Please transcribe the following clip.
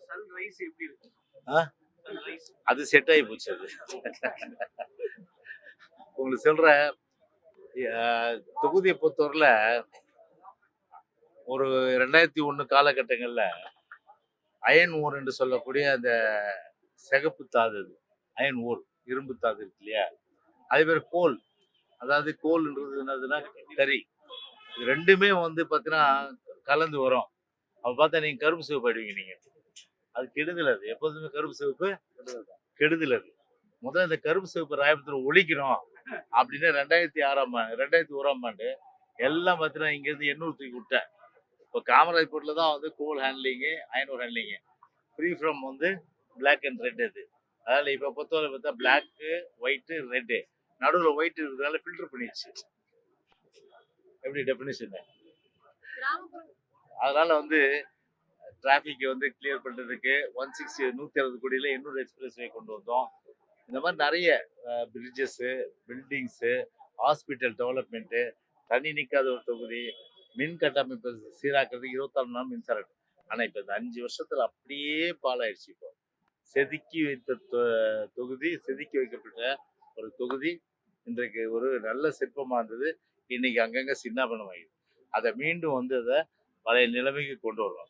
Sunrise எப்படி இருக்கு? ஆ? Sunrise அது செட் ஆகி போச்சு. அது உங்களுக்கு சொல்றேன், தொகுதியை பொறுத்தவரையில ஒரு 2001 காலகட்டங்கள்ல அயன் ஓர் என்று சொல்லக்கூடிய அந்த சிகப்பு தாது, அது அயன் ஓர், இரும்பு தாது இருக்கு இல்லையா, அதே பேர் கோல். அதாவது கோல்ன்றது என்னதுன்னா கரி. இது ரெண்டுமே வந்து பார்த்தீங்கன்னா கலந்து வரும். அப்ப பார்த்தா நீங்க கருப்பு சிவப்பு ஆயிடுவீங்க நீங்க. அது கெடுதல். அது எப்போதுமே கருப்பு சிவப்பு கெடுதல். அது முதல்ல இந்த கருப்பு சிவப்பு ராயபுரத்தில் ஒழிக்கணும் அப்படின்னு 2001ஆம் ஆண்டு எல்லாம் பார்த்தீங்கன்னா இங்கேருந்து எண்ணூர் தூக்கி விட்டேன். இப்போ காமராஜ்பூர்ல தான் வந்து coal handling, iron ore handling free from வந்து பிளாக் அண்ட் ரெட். அது அதனால இப்போ பொறுத்தவரை பார்த்தா பிளாக்கு, ஒயிட்டு, ரெட்டு, நடுவில் ஒயிட் இருக்கிறதுனால ஃபில்டர் பண்ணிடுச்சு. எப்படி டெஃபினிஷன்? அதனால வந்து டிராஃபிக் வந்து கிளியர் பண்றதுக்கு 160 கோடியில 800 எக்ஸ்பிரஸ் வே கொண்டு வந்தோம். இந்த மாதிரி நிறைய பிரிட்ஜஸ்ஸு, பில்டிங்ஸு, ஹாஸ்பிட்டல் டெவலப்மெண்ட்டு, தண்ணி நிற்காத ஒரு தொகுதி, மின் கட்டமைப்பு சீராக்கிறதுக்கு 24 நாள் மின்சாரம். ஆனால் இப்போ இந்த 5 வருஷத்துல அப்படியே பாலாயிடுச்சு. இப்போ செதுக்கி வைத்த தொகுதி, செதுக்கி வைக்கப்பட்ட ஒரு தொகுதி இன்றைக்கு ஒரு நல்ல சிற்பமாக இருந்தது. இன்னைக்கு அங்கங்கே சின்னாபனம் ஆகிடுது. அதை மீண்டும் வந்து அதை பழைய நிலைமைக்கு கொண்டு வரணும்.